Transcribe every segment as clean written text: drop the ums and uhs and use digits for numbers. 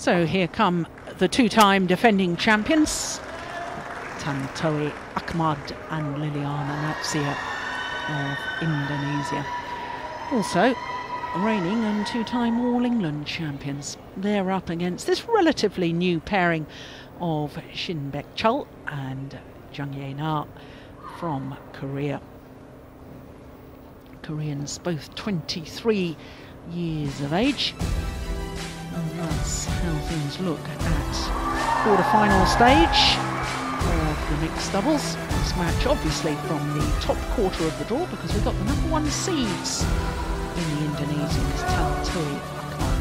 So here come the two-time defending champions, Tontowi Ahmad and Liliyana of Indonesia. Also reigning and two-time All England champions. They're up against this relatively new pairing of Shin Choel and Jang from Korea. Koreans both 23 years of age. And that's how things look at quarter-final stage of the mixed doubles. This match obviously from the top quarter of the draw, because we've got the #1 seeds in the Indonesians, Tontowi Ahmad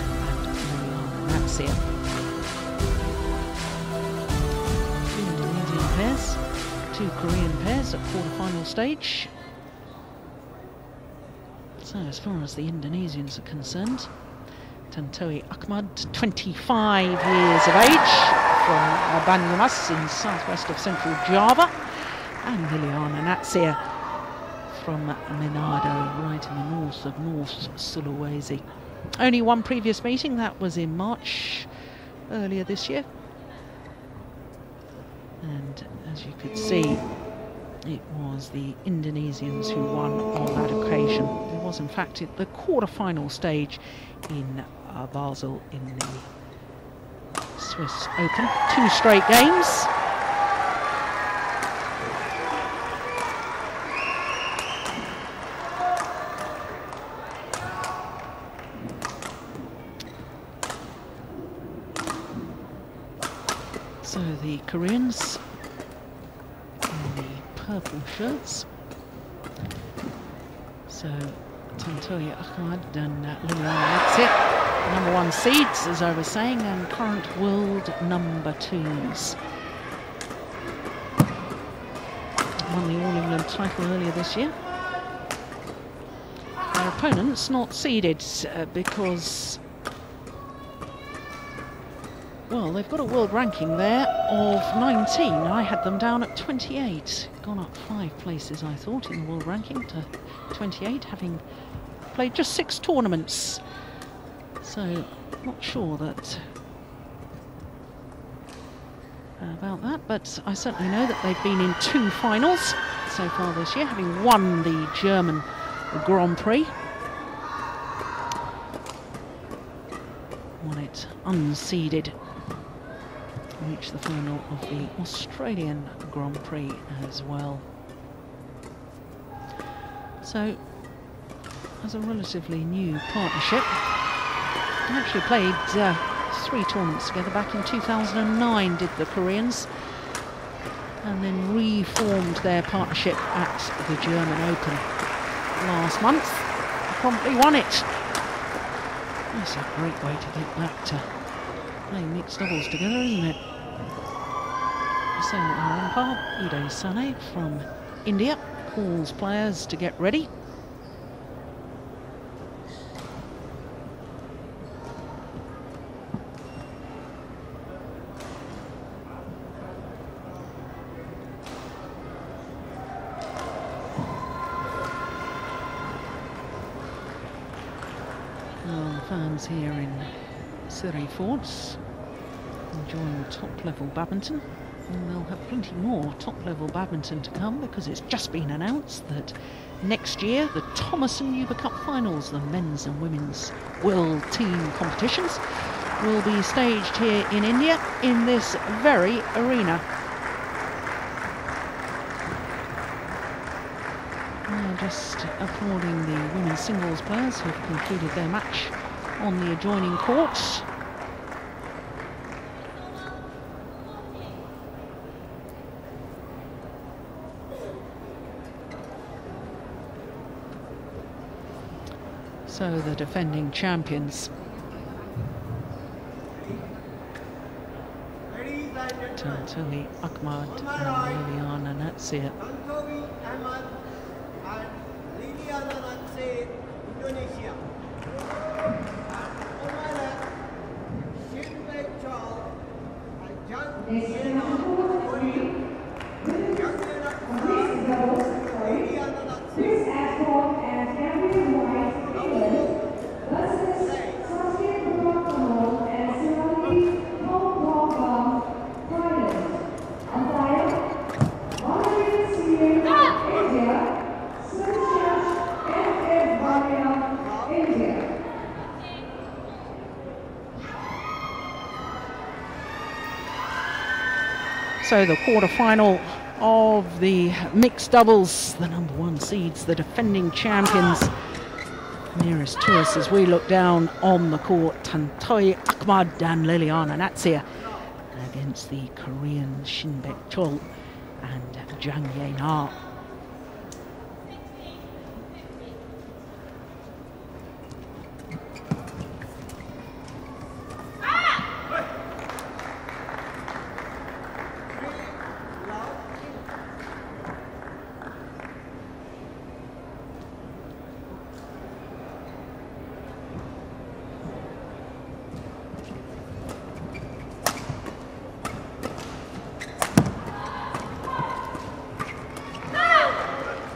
and L.Natsir. Two Indonesian pairs, two Korean pairs at quarter-final stage. So as far as the Indonesians are concerned, Tontowi Ahmad, 25 years of age, from Banyumas in southwest of central Java, and L.Natsir from Manado, right in the north of North Sulawesi. Only one previous meeting, that was in March earlier this year. And as you could see, it was the Indonesians who won on that occasion. It was in fact at the quarter-final stage in Basel in the Swiss Open. 2 straight games. So the Koreans in the purple shirts. So Tontowi Ahmad and Liliyana, #1 seeds, as I was saying, and current world #2s. Won the All England title earlier this year. Their opponents not seeded because, well, they've got a world ranking there of 19. I had them down at 28. Gone up 5 places, I thought, in the world ranking to 28, having played just 6 tournaments. So, not sure that about that, but I certainly know that they've been in 2 finals so far this year, having won the German Grand Prix. Won it unseeded. Reached the final of the Australian Grand Prix as well. So, as a relatively new partnership, they actually played 3 tournaments together. Back in 2009 did the Koreans, and then reformed their partnership at the German Open last month. Promptly won it. That's a great way to get back to playing mixed doubles together, isn't it? So our umpire, Uday Sane from India, calls players to get ready. Fans here in Siri Forts enjoying top-level badminton, and they'll have plenty more top-level badminton to come, because it's just been announced that next year the Thomas and Uber Cup finals, the men's and women's world team competitions, will be staged here in India in this very arena. Just applauding the women's singles players who have concluded their match on the adjoining courts. So the defending champions, Tontowi Ahmad and L.Natsir. Tontowi Ahmad and Liliyana, Indonesia. Shin Choel and Jang. So the quarter-final of the mixed doubles, the #1 seeds, the defending champions. Nearest to us as we look down on the court, T.Ahmad and L.Natsir against the Korean Shin, Choel and Jang.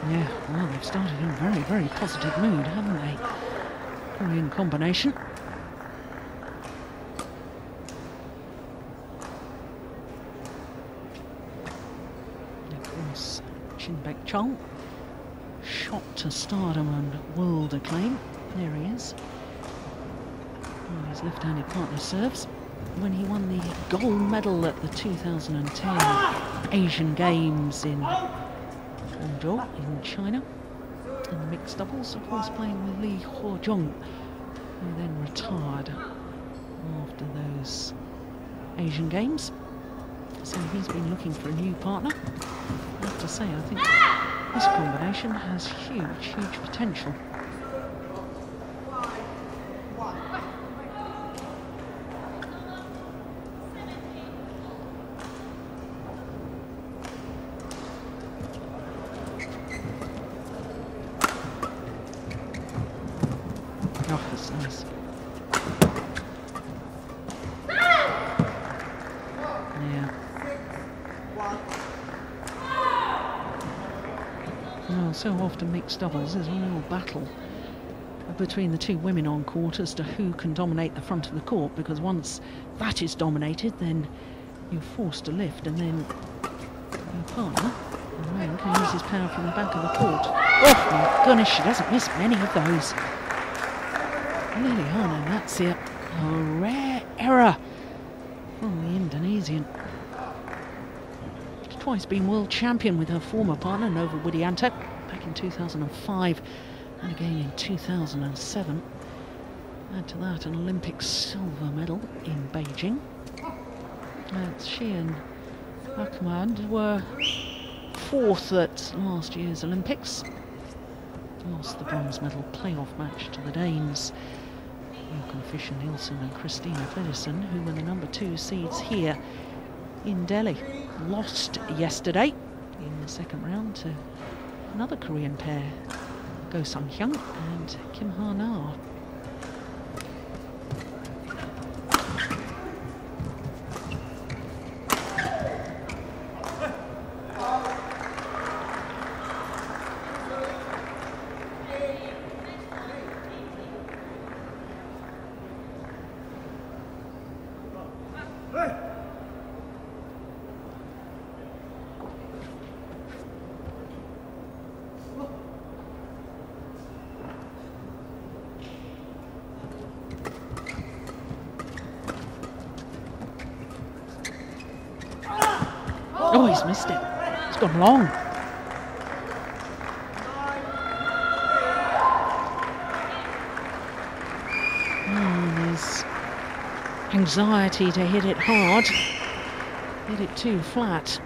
Yeah, well, they've started in a very, very positive mood, haven't they? Korean combination. And of course, Shin Choel, shot to stardom and world acclaim. There he is. Oh, his left-handed partner serves. When he won the gold medal at the 2010 Asian Games in Tontowi in China, in the mixed doubles, of course playing with Jang, who then retired after those Asian Games. So he's been looking for a new partner. I have to say, I think this combination has huge, huge potential. Oh, that's nice. Yeah. Well, so often mixed doubles is a real battle between the two women on court as to who can dominate the front of the court, because once that is dominated, then you're forced to lift, and then your partner, the man, can use his power from the back of the court. Oh my goodness, she doesn't miss many of those. Liliyana, that's it. A rare error from the Indonesian. She's twice been world champion with her former partner, Nova Widianto, back in 2005 and again in 2007. Add to that an Olympic silver medal in Beijing. She and T.Ahmad were fourth at last year's Olympics. Lost the bronze medal playoff match to the Danes, Jochen Fischer-Nielsen and Christina Pedersen, who were the #2 seeds here in Delhi. Lost yesterday in the second round to another Korean pair, Go Sung-hyun and Kim Ha-na. Oh, he's missed it. It's gone long. There's anxiety to hit it hard. Hit it too flat.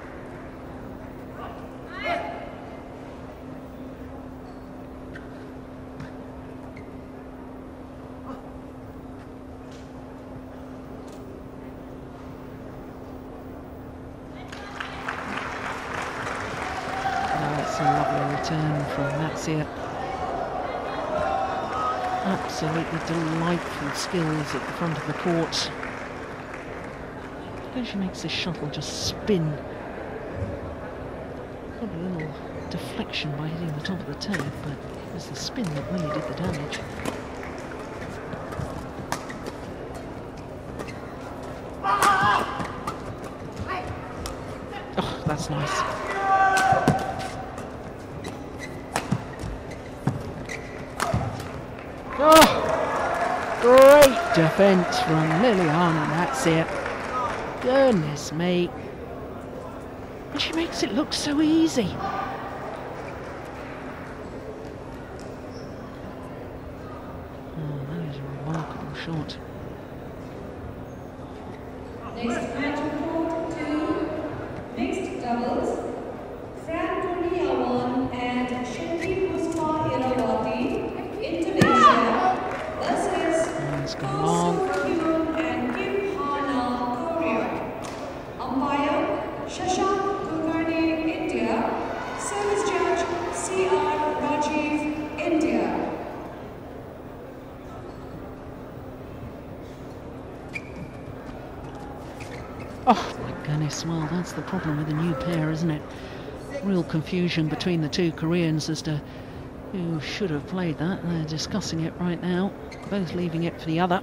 That's a lovely return from L.Natsir. Absolutely delightful skills at the front of the court. Then she makes this shuttle just spin. Got a little deflection by hitting the top of the turf, but it was the spin that really did the damage. Oh, that's nice. Oh, great defence from Liliyana, that's it. Goodness me. And she makes it look so easy. Oh, that is a remarkable shot. Next match report to mixed doubles. And Shin Indonesia versus Kosovo and Kim Hana, Korea. Umpire Shashank Kulkarni, India. Service judge C.R. Rajiv, India. Oh my goodness, well that's the problem with the new pair, isn't it? Real confusion between the two Koreans as to who should have played that. They're discussing it right now, both leaving it for the other.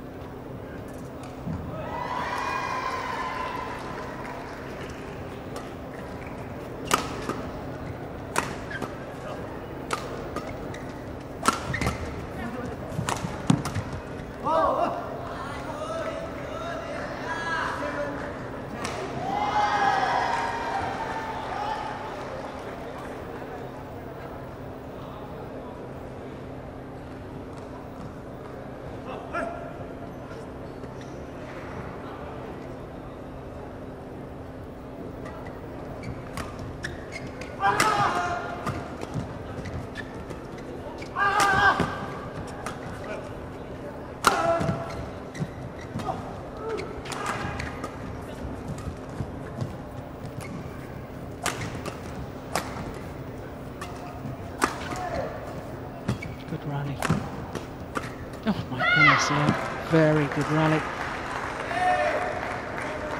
Very good rally.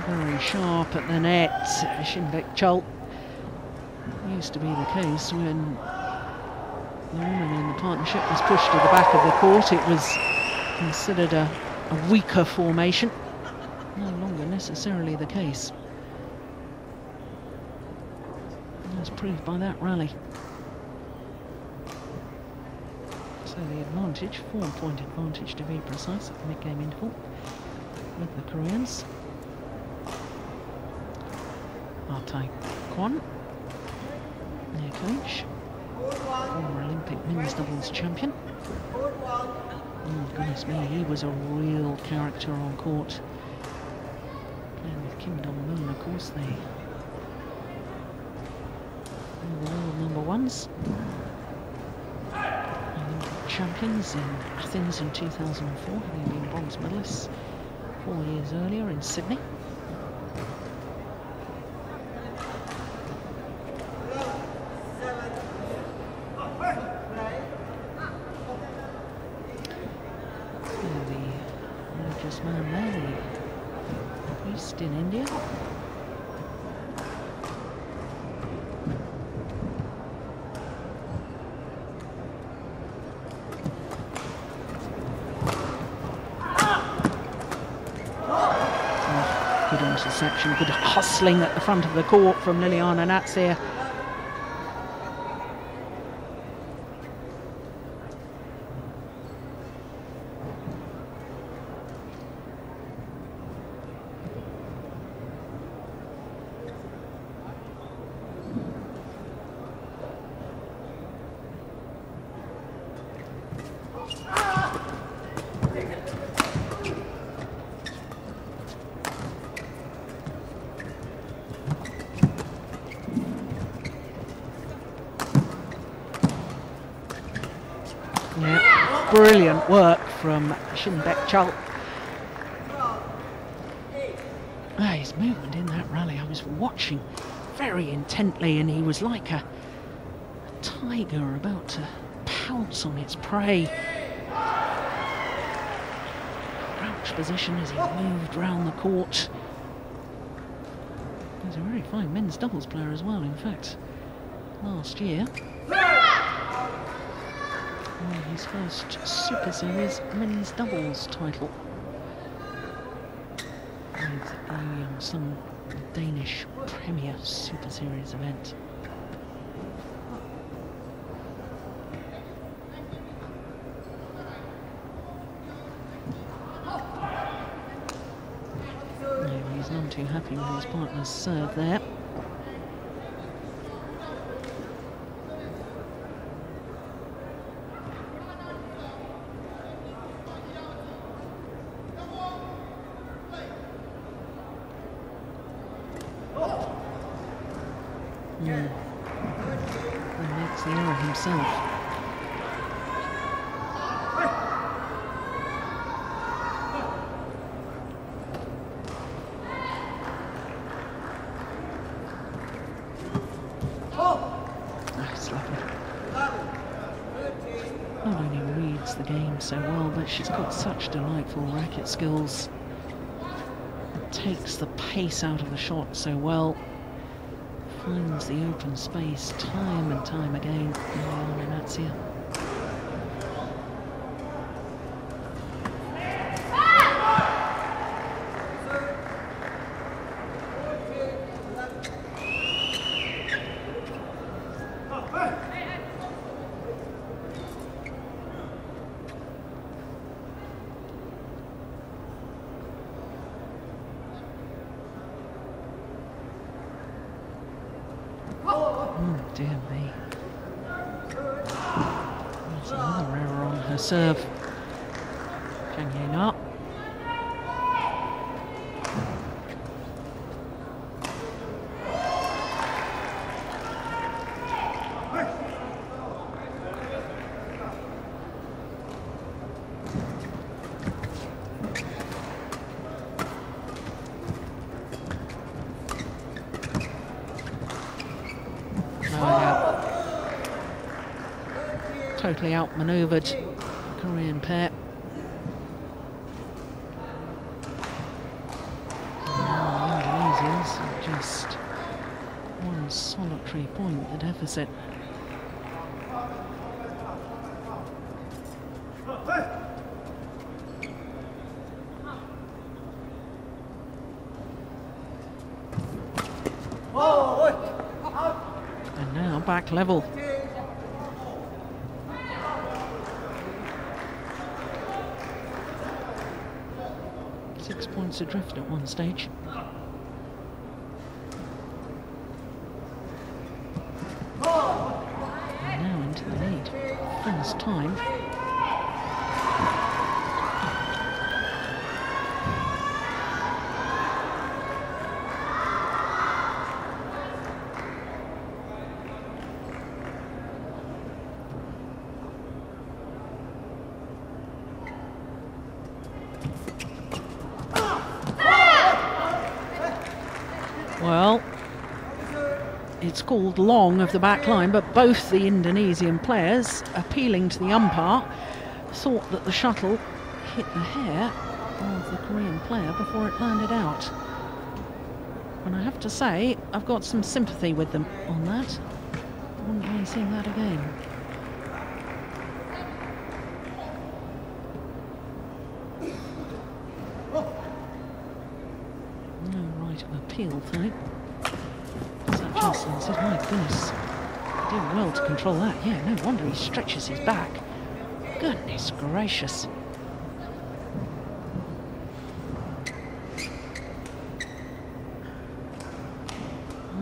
Very sharp at the net. Shin Choel. Used to be the case when the woman in the partnership was pushed to the back of the court. It was considered a weaker formation. No longer necessarily the case. As proved by that rally. So the advantage, 4-point advantage to be precise, at the mid-game interval with the Koreans. Artai Kwon, their coach, former Olympic men's doubles champion. Oh goodness me, he was a real character on court. Playing with Kim Dong-moon, of course, they were all #1s. Champions in Athens in 2004, having been bronze medalists 4 years earlier in Sydney. The religious man there, the priest in India. Section, good hustling at the front of the court from Liliyana Natsir. Brilliant work from Shin Choel. His movement in that rally, I was watching very intently, and he was like a tiger about to pounce on its prey. Crouch position as he moved round the court. He's a very fine men's doubles player as well, in fact. Last year, his first Super Series men's doubles title with some Danish Premier Super Series event. No, he's none too happy with his partner's serve there. makes the error himself. That's lovely. Not only reads the game so well, but she's got such delightful racket skills. Takes the pace out of the shot so well. Finds the open space time and time again. L.Natsir. Dear me. That's another error on her serve. Jang up. Totally outmaneuvered the Korean pair. Now the Indonesians are just one solitary point the deficit. And now back level. 6 points adrift at one stage. And now into the lead. First time. Well, it's called long of the back line, but both the Indonesian players, appealing to the umpire, thought that the shuttle hit the hair of the Korean player before it landed out. And I have to say, I've got some sympathy with them on that. I wouldn't mind seeing that again. Appeal though. Johnson said, my goodness, doing well to control that. Yeah, no wonder he stretches his back. Goodness gracious.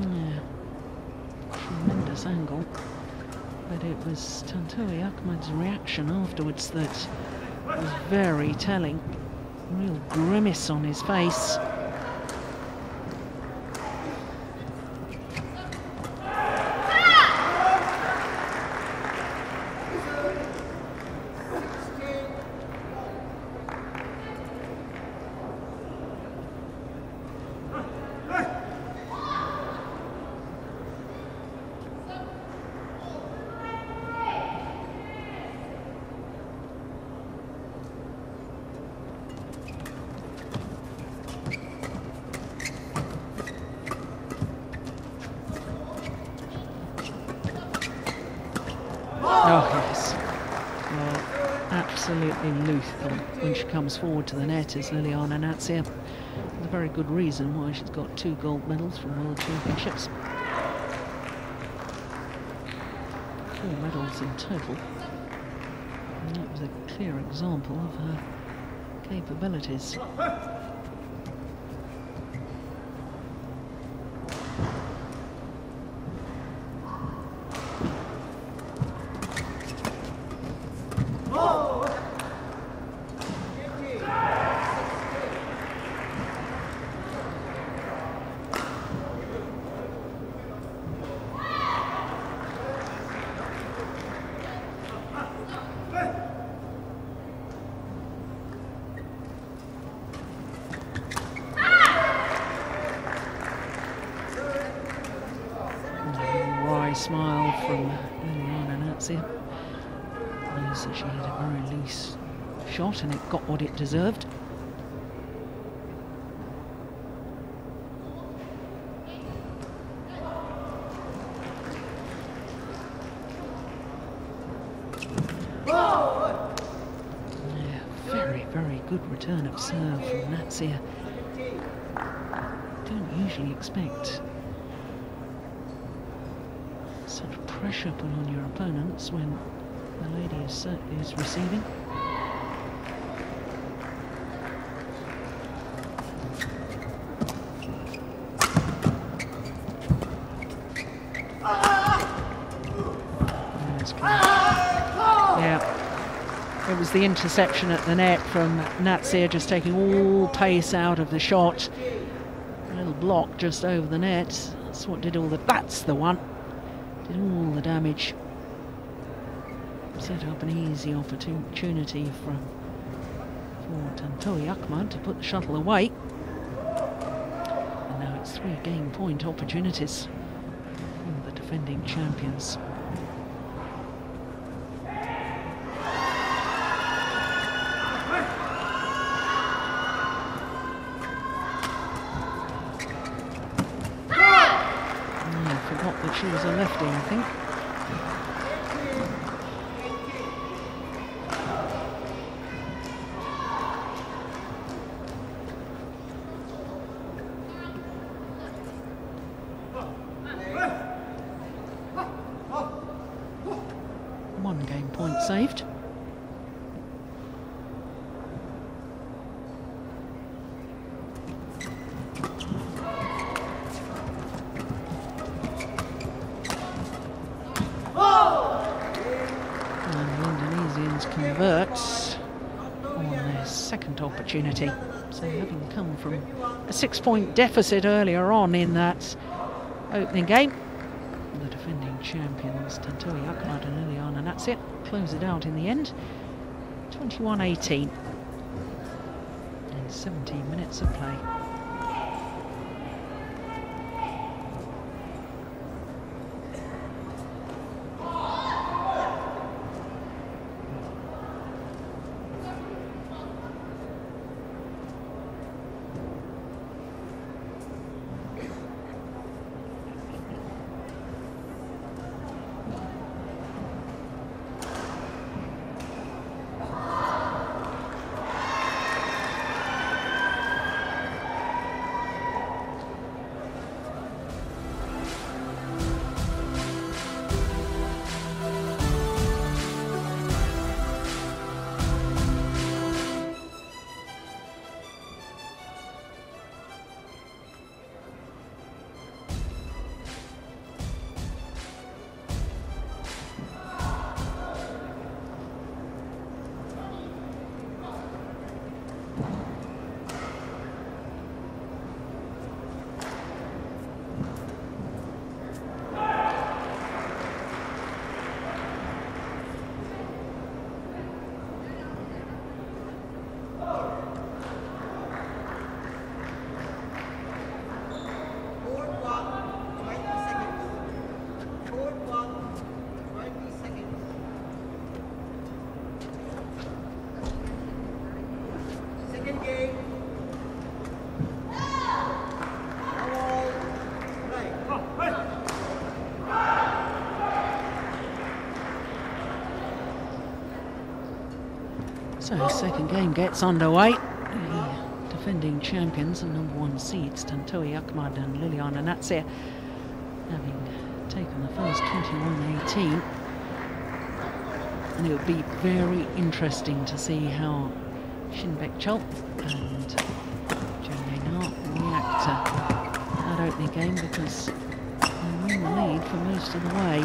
Yeah, tremendous angle. But it was T.Ahmad's reaction afterwards that was very telling. Real grimace on his face. Oh, yes. Well, absolutely lethal when she comes forward to the net is Liliyana. There's a very good reason why she's got 2 gold medals from World Championships. 4 medals in total. And that was a clear example of her capabilities. smile from L.Natsir. Knows that she had a very loose shot and it got what it deserved. Very good return of serve from Natsir. Don't usually expect such pressure put on your opponents when the lady is receiving. It was the interception at the net from Natsir, just taking all pace out of the shot. A little block just over the net. That's what did all the... That's the one. Did all the damage. Set up an easy opportunity for T.Ahmad to put the shuttle away. And now it's 3 game point opportunities for the defending champions. She was a lefty, I think. One game point saved. Converts on their second opportunity. So having come from a 6-point deficit earlier on in that opening game, the defending champions T.Ahmad and Liliyana close it out in the end, 21-18 in 17 minutes of play. So second game gets underway. The defending champions and #1 seeds T.Ahmad and Liliyana having taken the first 21-18. And it would be very interesting to see how Shin Choel and Jang react to that opening game, because they were in the lead for most of the way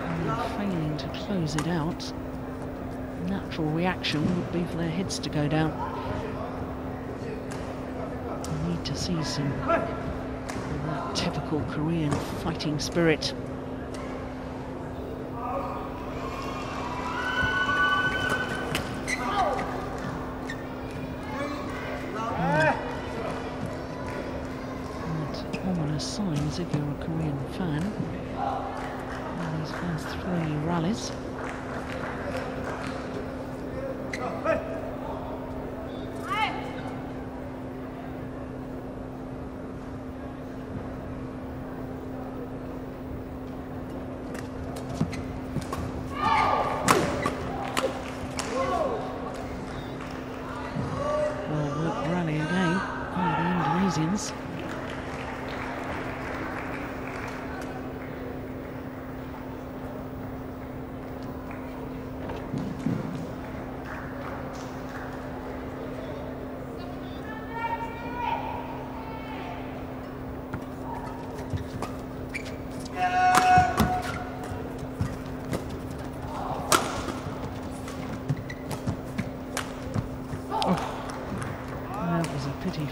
and failing to close it out. Natural reaction would be for their heads to go down. We need to see some of that typical Korean fighting spirit. And ominous signs if you're a Korean fan. rallies.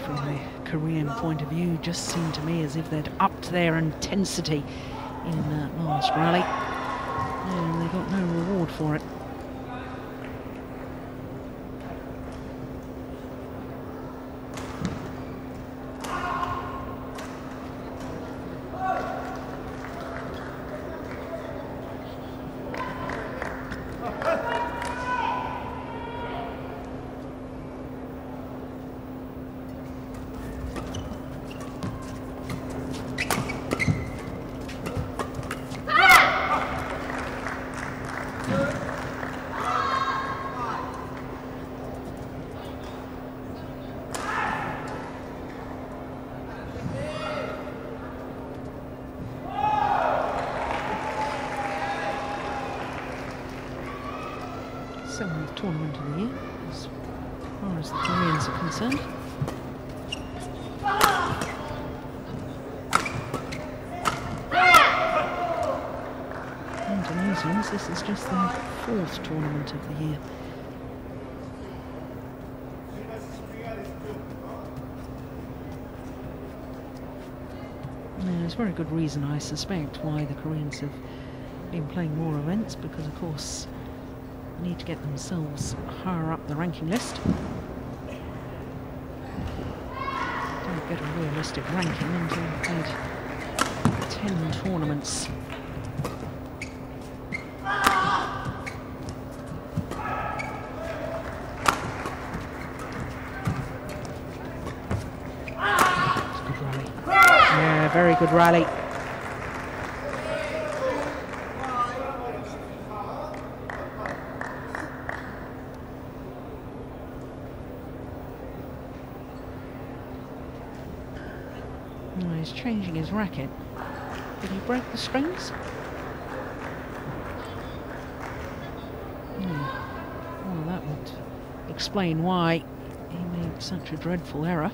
From the Korean point of view, just seemed to me as if they'd upped their intensity in that last rally, and they got no reward for it. Seventh tournament of the year, as far as the Koreans are concerned. Indonesians, this is just their fourth tournament of the year. And there's very good reason, I suspect, why the Koreans have been playing more events, because of course need to get themselves higher up the ranking list. Don't get a realistic ranking until you've played 10 tournaments. Good rally. Yeah, very good rally. He's changing his racket. Did he break the strings? Well, that would explain why he made such a dreadful error.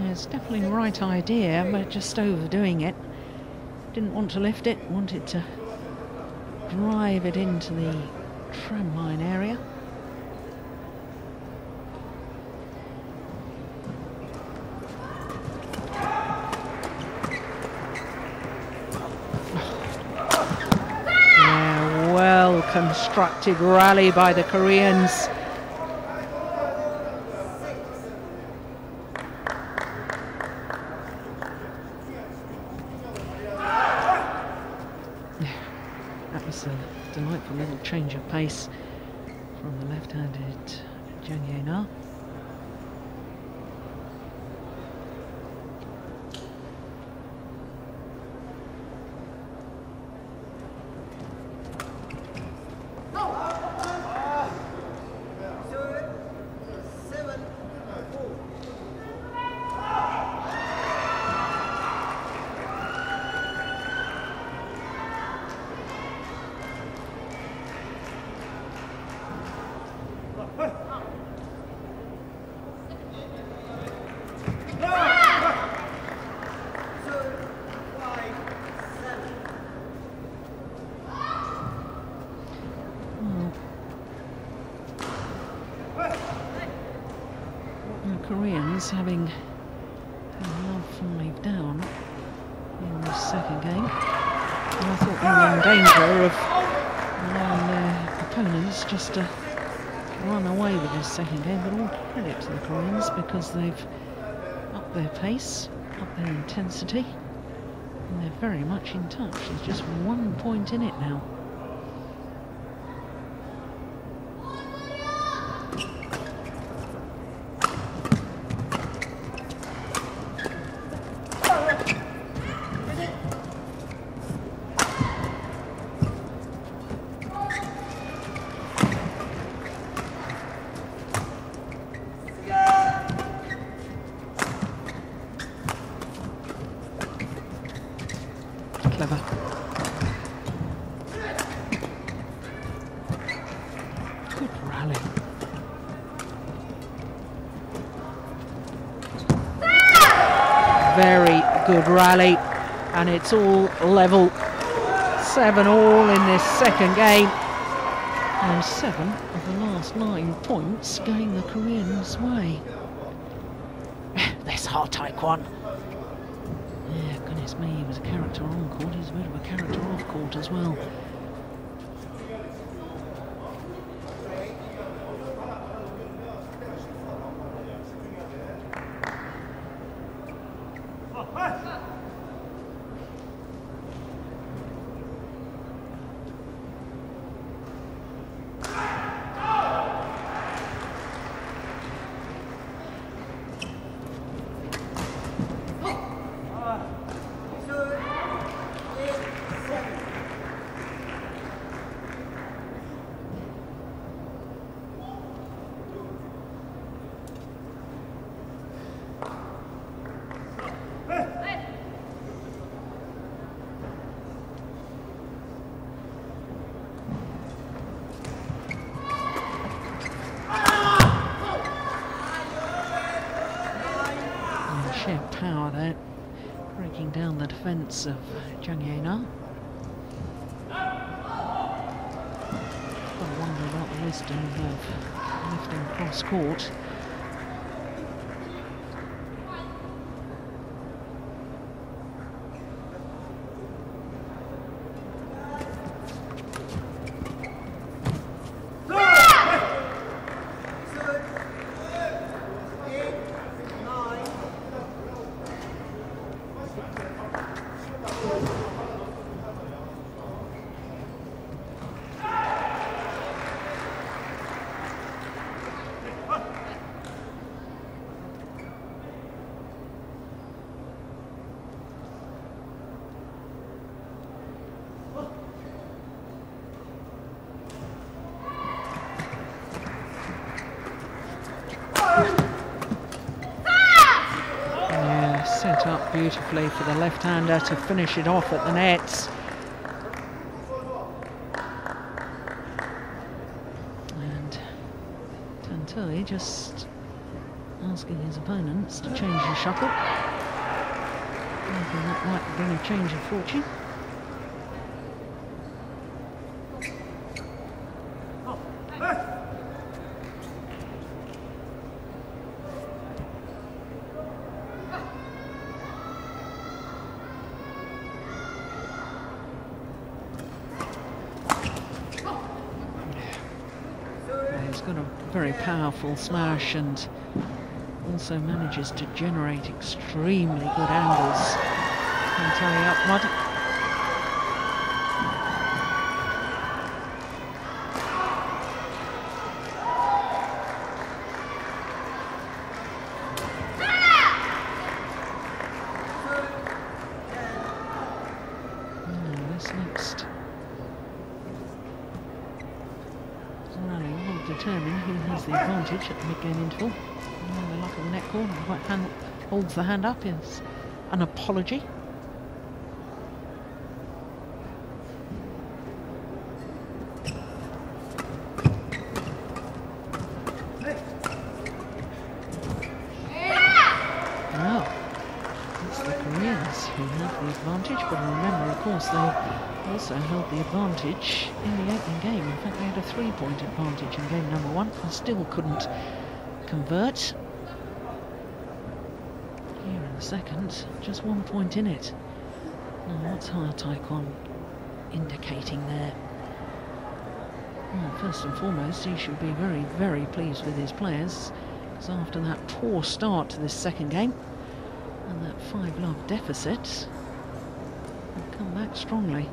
It's definitely the right idea, but just overdoing it. Didn't want to lift it, wanted to drive it into the tram line area. Yeah, well constructed rally by the Koreans. A delightful little change of pace from the left-handed Jang. Koreans having 5 down in the second game. And I thought they were in danger of allowing their opponents just to run away with this second game, but all credit to the Koreans because they've upped their pace, upped their intensity, and they're very much in touch. There's just 1 point in it now. Very good rally, and it's all level. 7-all in this second game, and 7 of the last 9 points going the Koreans' way. This hard taekwondo. Yeah, goodness me, he was a character on court, he's a bit of a character off court as well. Sheer power there, breaking down the defence of Jang. I wonder about the wisdom of lifting cross court. Set up beautifully for the left-hander to finish it off at the nets. And Tontowi just asking his opponents to change the shuttle. Thinking that might bring a change of fortune. Got a very powerful smash and also manages to generate extremely good angles. T.Ahmad. This next rally will determine who has the advantage at the mid-game interval. The luck of the net cord, the right hand holds the hand up as an apology. Well, it's the Koreans who have the advantage, but remember, of course, they also held the advantage in the opening game. In fact, they had a 3-point advantage in game number 1 and still couldn't convert. Here in the the second, just 1 point in it. Now, what's Taekwondo indicating there? Well, first and foremost, he should be very, very pleased with his players, because after that poor start to this second game and that 5-love deficit, they've come back strongly.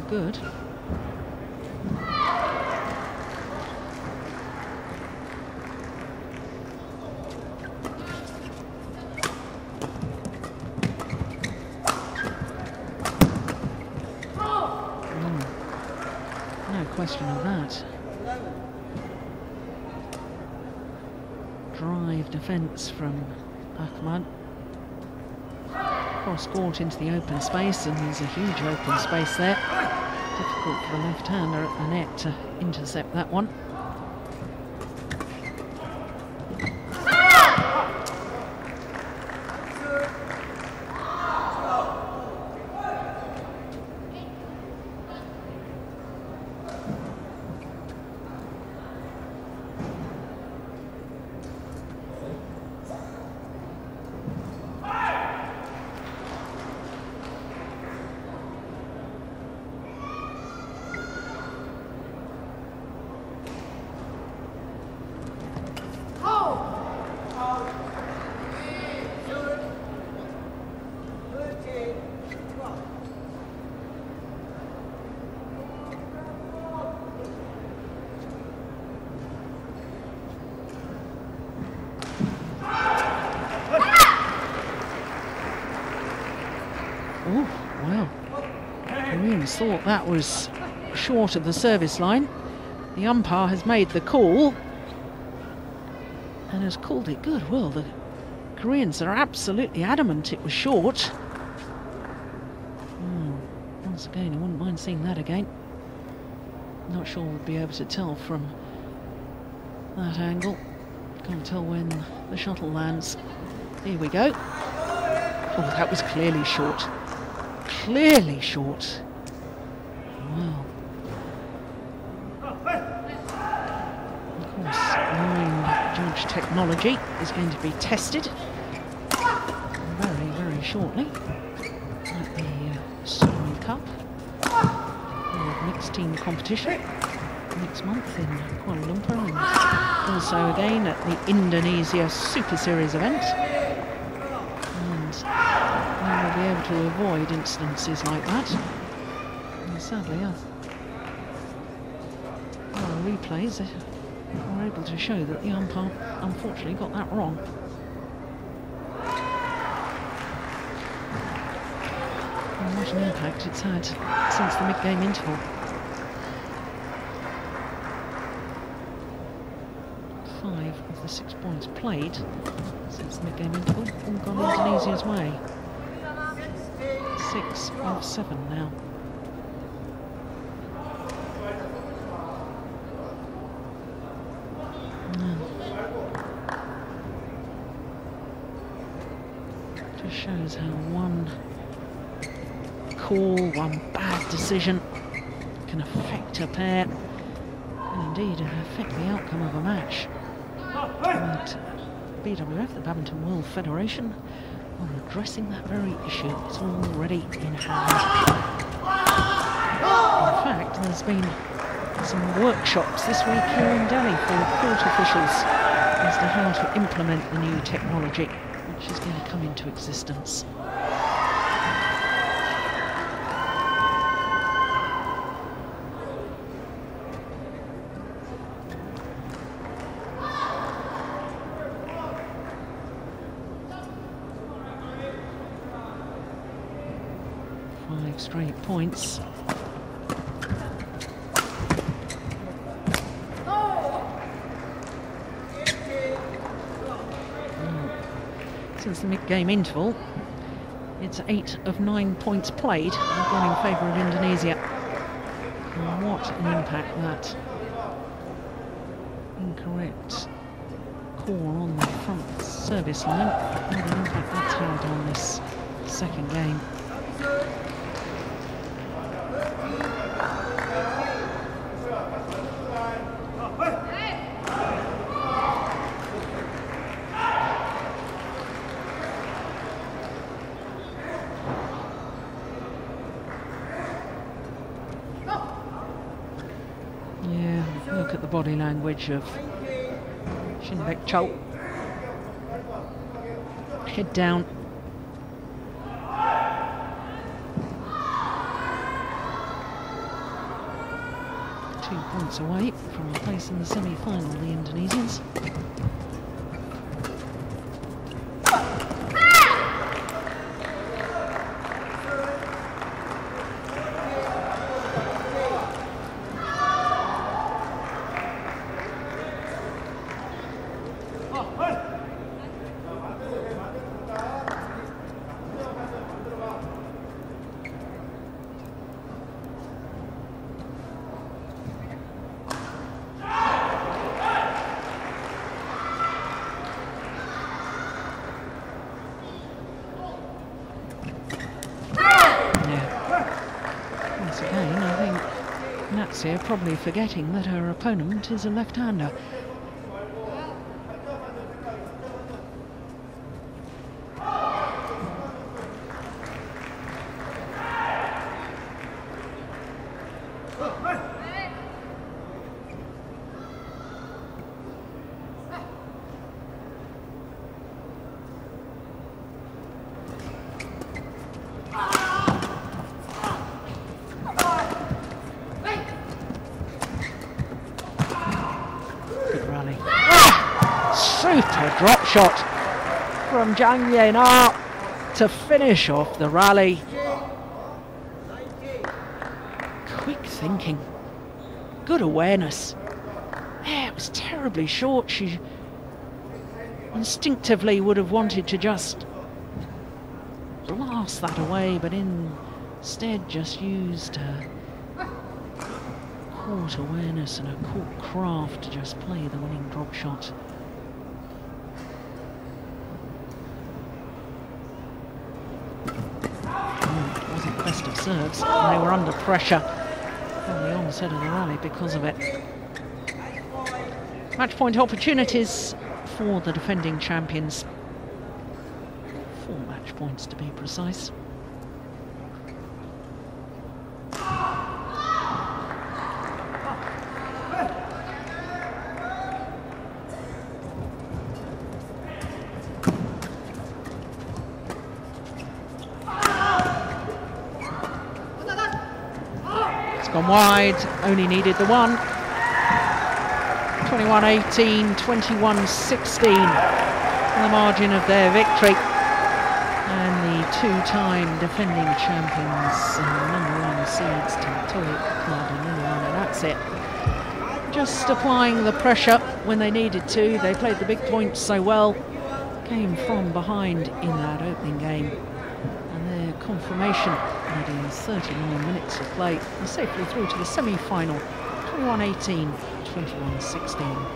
Good. No question of that. Drive defence from T.Ahmad. Cross court into the open space, and there's a huge open space there. Difficult for the left-hander at the net to intercept that one. Thought that was short of the service line. The umpire has made the call and has called it good. Well, the Koreans are absolutely adamant it was short. Once again, I wouldn't mind seeing that again. Not sure we'll be able to tell from that angle. Can't tell when the shuttle lands. Here we go. Oh, that was clearly short. Clearly short. Wow. Of course, line judge technology is going to be tested very, very shortly at the Siri Cup, mixed team competition next month in Kuala Lumpur, and also again at the Indonesia Superseries event. And we will be able to avoid incidences like that. Sadly, our replays are able to show that the umpire unfortunately got that wrong. And what an impact it's had since the mid-game interval. 5 of the 6 points played since the mid-game interval all gone Indonesia's way. 6 of 7 now. Shows how one call, one bad decision can affect a pair and indeed affect the outcome of a match. And BWF, the Badminton World Federation, are addressing that very issue. It's already in hand. In fact, there's been some workshops this week here in Delhi for court officials as to how to implement the new technology, which is going to come into existence. 5 straight points. Since the mid-game interval, it's 8 of 9 points played, gone in favour of Indonesia. And what an impact that incorrect call on the front service line, what an impact that's had on this second game. Look at the body language of Shin Choel. Head down. Two points away from a place in the semi-final, the Indonesians. L.Natsir probably forgetting that her opponent is a left-hander. Super drop shot from Jang to finish off the rally. Quick thinking, good awareness. Yeah, it was terribly short. She instinctively would have wanted to just blast that away, but instead just used her court awareness and her court craft to just play the winning drop shot. It wasn't best of serves, and they were under pressure from the onset of the rally because of it. Match point opportunities for the defending champions. 4 match points to be precise. Gone wide, only needed the one. 21-18, 21-16, the margin of their victory. And the 2-time defending champions, #1 seeds, Tontowi and L.Natsir, just applying the pressure when they needed to. They played the big points so well, came from behind in that opening game. And their confirmation that in 39 minutes of play, are safely through to the semi-final, 21-18, 21-16.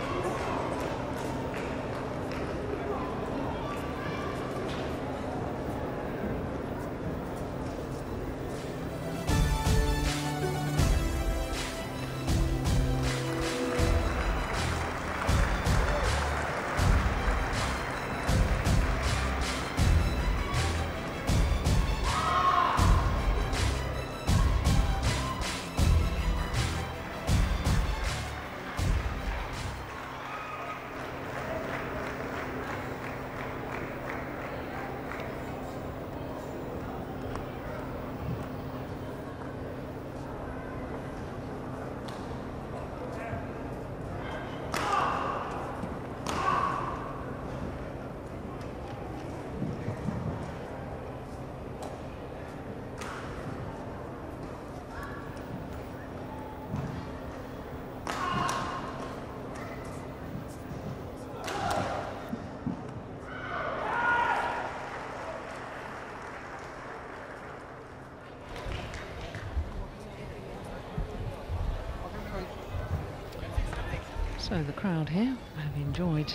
So the crowd here have enjoyed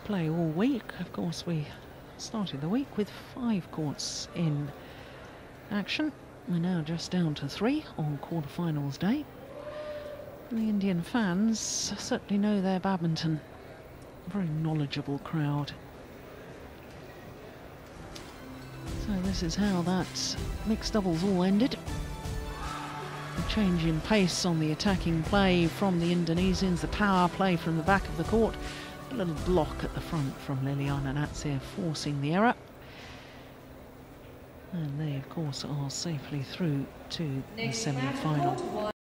play all week. Of course, we started the week with 5 courts in action. We're now just down to 3 on quarterfinals day. And the Indian fans certainly know their badminton. A very knowledgeable crowd. So this is how that mixed doubles all ended. A change in pace on the attacking play from the Indonesians, the power play from the back of the court. A little block at the front from Liliyana Natsir forcing the error. And they, of course, are safely through to the semi-final.